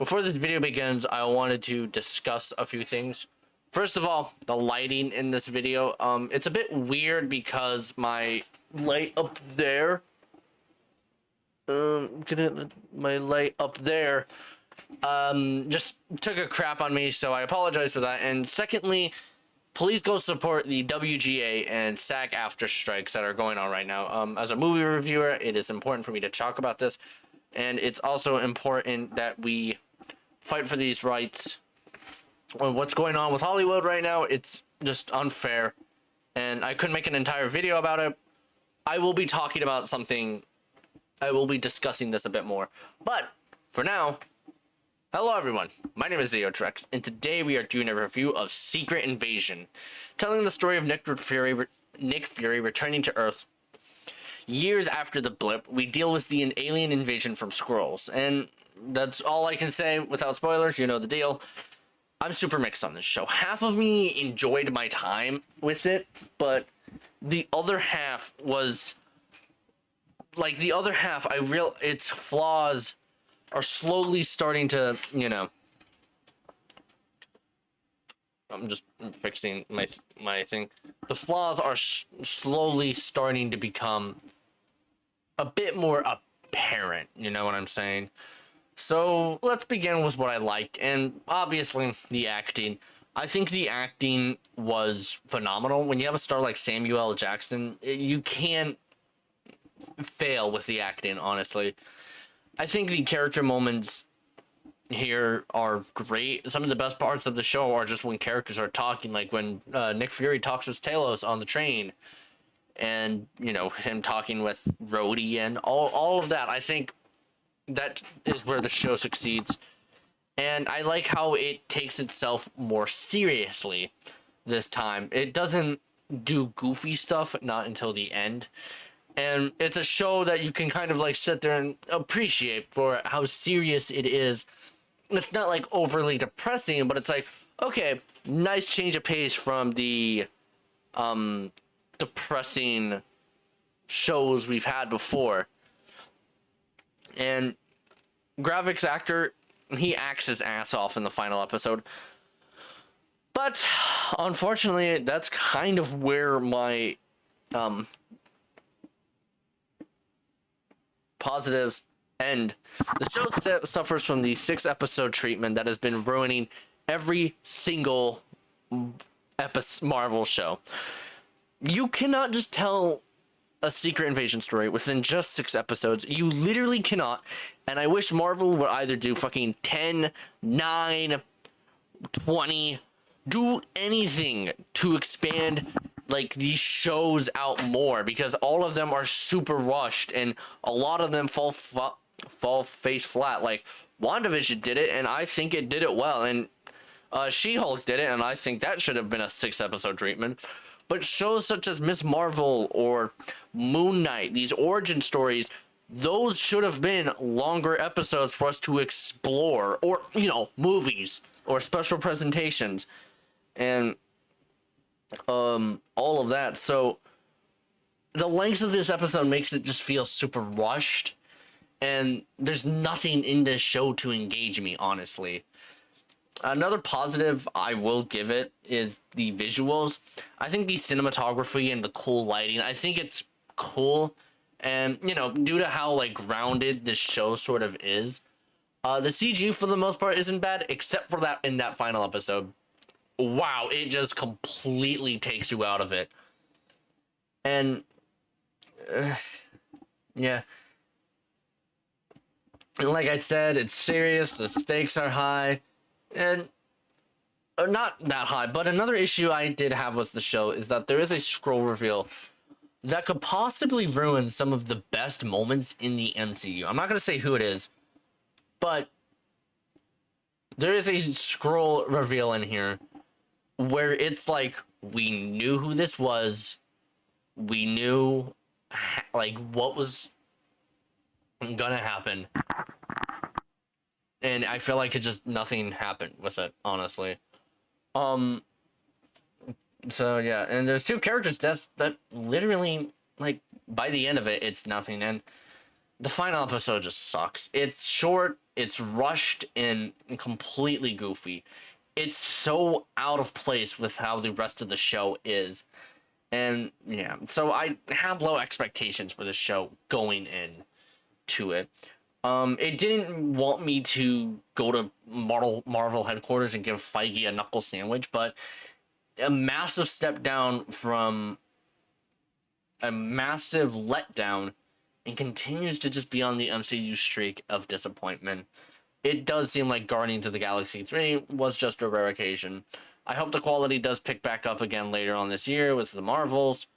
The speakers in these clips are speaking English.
Before this video begins, I wanted to discuss a few things. First of all, the lighting in this video, it's a bit weird because my light up there, my light up there, just took a crap on me, so I apologize for that. And secondly, please go support the WGA and SAG AFTRA strikes that are going on right now. As a movie reviewer, it is important for me to talk about this, and it's also important that we fight for these rights. What's going on with Hollywood right now, it's just unfair, and I couldn't make an entire video about it. I will be talking about something, I will be discussing this a bit more, but for now, hello everyone, my name is Trex, and today we are doing a review of Secret Invasion, telling the story of Nick Fury returning to Earth. Years after the blip, we deal with the alien invasion from Skrulls, and that's all I can say without spoilers. You know the deal. I'm super mixed on this show. Half of me enjoyed my time with it, but the other half was like its flaws are slowly starting to, you know. I'm just fixing my thing. The flaws are slowly starting to become a bit more apparent, you know what I'm saying? So let's begin with what I liked, and obviously the acting. I think the acting was phenomenal. When you have a star like Samuel L. Jackson, you can't fail with the acting, honestly. I think the character moments here are great. Some of the best parts of the show are just when characters are talking, like when Nick Fury talks with Talos on the train, and, you know, him talking with Rhodey and all of that. I think that is where the show succeeds, and I like how it takes itself more seriously this time. It doesn't do goofy stuff, not until the end, and it's a show that you can kind of like sit there and appreciate for how serious it is. It's not like overly depressing, but it's like, okay, nice change of pace from the depressing shows we've had before. And graphics actor, he acts his ass off in the final episode, but unfortunately that's kind of where my positives end. The show suffers from the 6-episode treatment that has been ruining every single Marvel show. You cannot just tell a Secret Invasion story within just 6 episodes. You literally cannot. And I wish Marvel would either do fucking 10, 9, 20, do anything to expand like these shows out more, because all of them are super rushed and a lot of them fall face flat. Like WandaVision did it, and I think it did it well, and She-Hulk did it, and I think that should have been a 6-episode treatment. But shows such as Miss Marvel or Moon Knight, these origin stories, those should have been longer episodes for us to explore, or, you know, movies or special presentations and all of that. So the length of this episode makes it just feel super rushed, and there's nothing in this show to engage me, honestly. Another positive I will give it is the visuals. I think the cinematography and the cool lighting, I think it's cool. And, you know, due to how, like, grounded this show sort of is, the CG for the most part isn't bad, except for that in that final episode. Wow, it just completely takes you out of it. And, yeah. And like I said, it's serious, the stakes are high. And not that high, but another issue I did have with the show is that there is a Skrull reveal that could possibly ruin some of the best moments in the MCU. I'm not going to say who it is, but there is a Skrull reveal in here where it's like, we knew who this was, we knew like what was gonna happen, and I feel like it just nothing happened with it, honestly. So yeah, and there's 2 characters deaths that literally, like, by the end of it, it's nothing, and the final episode just sucks. It's short, It's rushed and completely goofy. It's so out of place with how the rest of the show is. And yeah, so I have low expectations for the show going in to it. It didn't want me to go to Marvel headquarters and give Feige a knuckle sandwich, but a massive step down from a massive letdown, and continues to just be on the MCU streak of disappointment. It does seem like Guardians of the Galaxy 3 was just a rare occasion. I hope the quality does pick back up again later on this year with the Marvels,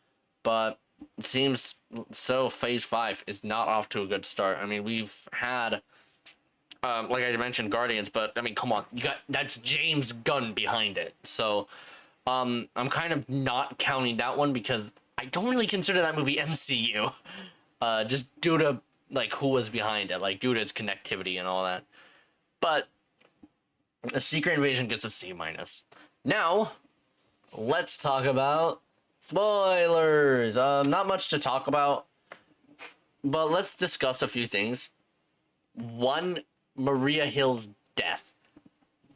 but it seems so Phase 5 is not off to a good start. I mean, we've had, like I mentioned, Guardians, but I mean, come on, that's James Gunn behind it. So I'm kind of not counting that one because I don't really consider that movie MCU, just due to like who was behind it, like due to its connectivity and all that. But a Secret Invasion gets a C minus. Now, let's talk about spoilers. Not much to talk about, but let's discuss a few things. One, Maria Hill's death.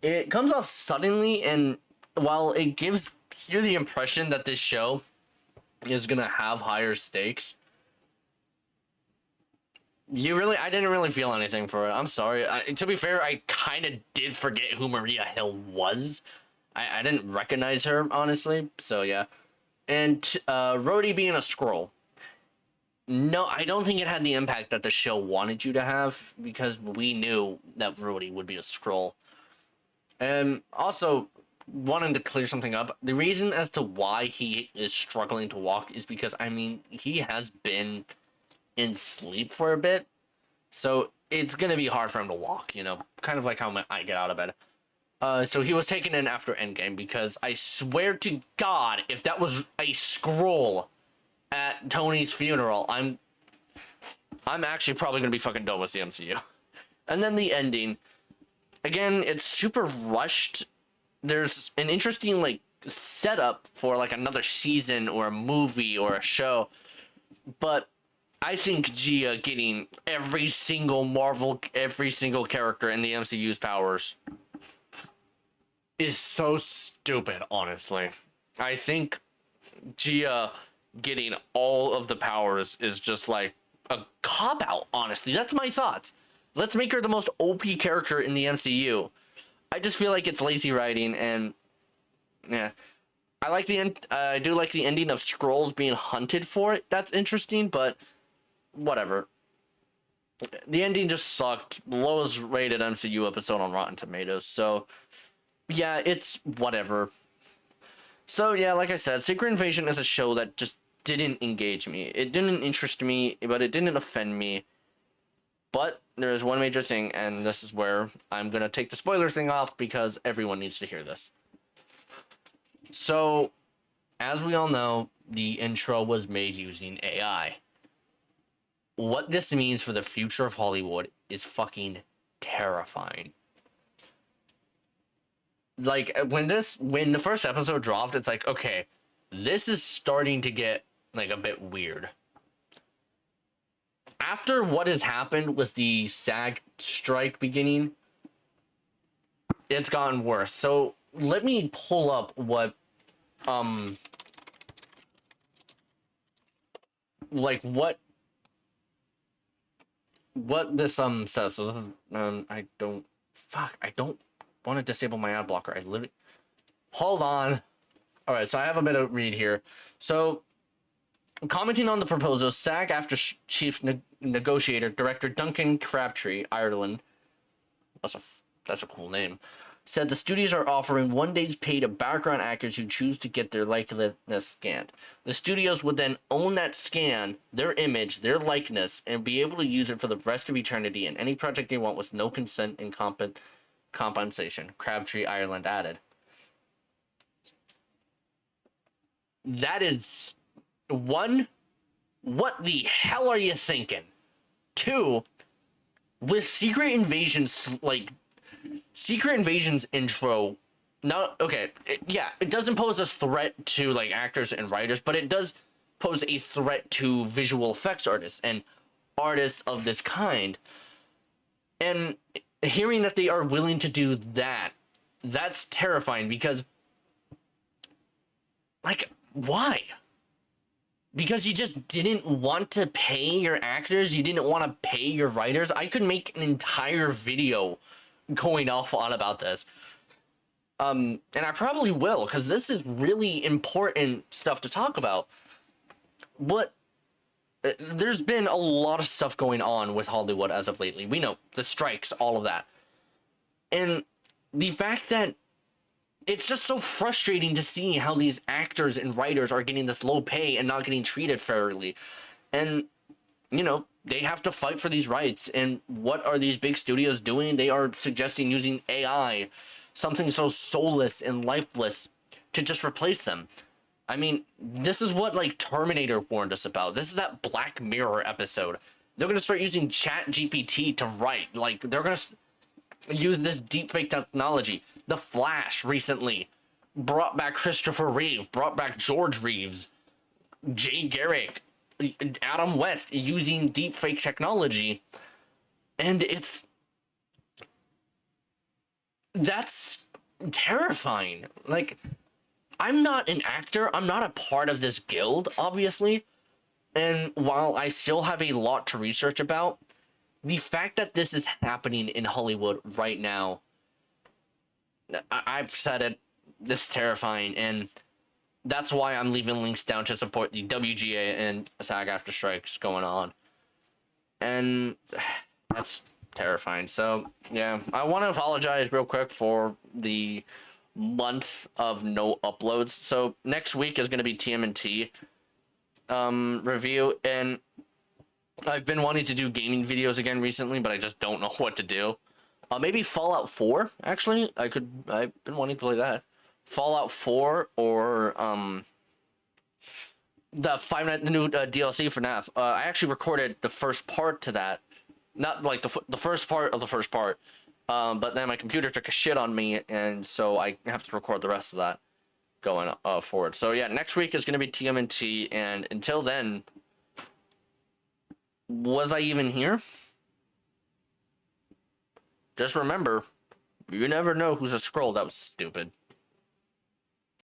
It comes off suddenly, and while it gives you the impression that this show is gonna have higher stakes, I didn't really feel anything for it. I'm sorry. To be fair, I kind of did forget who Maria Hill was. I didn't recognize her, honestly. So, yeah. And Rhodey being a Skrull. No, I don't think it had the impact that the show wanted you to have, because we knew that Rhodey would be a Skrull. And also, wanting to clear something up, the reason as to why he is struggling to walk is because, I mean, he has been in sleep for a bit, so it's gonna be hard for him to walk, you know, kind of like how I get out of bed. So he was taken in after Endgame, because I swear to God, if that was a Skrull at Tony's funeral, I'm actually probably gonna be fucking done with the MCU. And then the ending, again, it's super rushed. There's an interesting like setup for like another season or a movie or a show, but I think Gia getting every single character in the MCU's powers is so stupid, honestly. I think Gia getting all of the powers is just like a cop-out, honestly. That's my thoughts. Let's make her the most OP character in the MCU. I just feel like it's lazy writing, and yeah. I do like the ending of Skrulls being hunted for it. That's interesting, but whatever. The ending just sucked. Lowest rated MCU episode on Rotten Tomatoes. So, yeah, it's whatever. So, yeah, like I said, Secret Invasion is a show that just didn't engage me. It didn't interest me, but it didn't offend me. But there is one major thing, and this is where I'm going to take the spoiler thing off, because everyone needs to hear this. So, as we all know, the intro was made using AI. What this means for the future of Hollywood is fucking terrifying. Like, when the first episode dropped, it's like, okay, this is starting to get like a bit weird. After what has happened with the SAG strike beginning, it's gotten worse. So let me pull up what like what this says. So I don't want to disable my ad blocker. I literally, hold on. All right, so I have a bit of read here. So, commenting on the proposal, SAG AFTRA chief negotiator director Duncan Crabtree, Ireland, that's a cool name, said the studios are offering 1 day's pay to background actors who choose to get their likeness scanned. The studios would then own that scan, their image, their likeness, and be able to use it for the rest of eternity in any project they want with no consent and compensation, Crabtree, Ireland added. That is, one, what the hell are you thinking? Two, with Secret Invasion's intro, it doesn't pose a threat to like actors and writers, but it does pose a threat to visual effects artists and artists of this kind. And hearing that they are willing to do that, that's terrifying because, like, why? Because you just didn't want to pay your actors, you didn't want to pay your writers. I could make an entire video going off on about this. And I probably will, because this is really important stuff to talk about. But there's been a lot of stuff going on with Hollywood as of lately. We know the strikes, all of that. And the fact that it's just so frustrating to see how these actors and writers are getting this low pay and not getting treated fairly. And, you know, they have to fight for these rights. And what are these big studios doing? They are suggesting using AI, something so soulless and lifeless, to just replace them. I mean, this is what, like, Terminator warned us about. This is that Black Mirror episode. They're going to start using Chat GPT to write. Like, they're going to use this deepfake technology. The Flash recently brought back Christopher Reeve, brought back George Reeves, Jay Garrick, Adam West using deepfake technology. And that's terrifying. Like, I'm not an actor. I'm not a part of this guild, obviously. And while I still have a lot to research about, the fact that this is happening in Hollywood right now, I've said it, it's terrifying, and that's why I'm leaving links down to support the WGA and SAG AFTRA strikes going on. And that's terrifying. So, yeah, I want to apologize real quick for the month of no uploads. So, next week is going to be TMNT review, and I've been wanting to do gaming videos again recently, but I just don't know what to do. Maybe Fallout 4, actually. I've been wanting to play that. Fallout 4 or the the new DLC for NAF. I actually recorded the first part to that. Not like the first part of the first part. But then my computer took a shit on me, and so I have to record the rest of that going forward. So yeah, next week is going to be TMNT, and until then, was I even here? Just remember, you never know who's a scroll. That was stupid.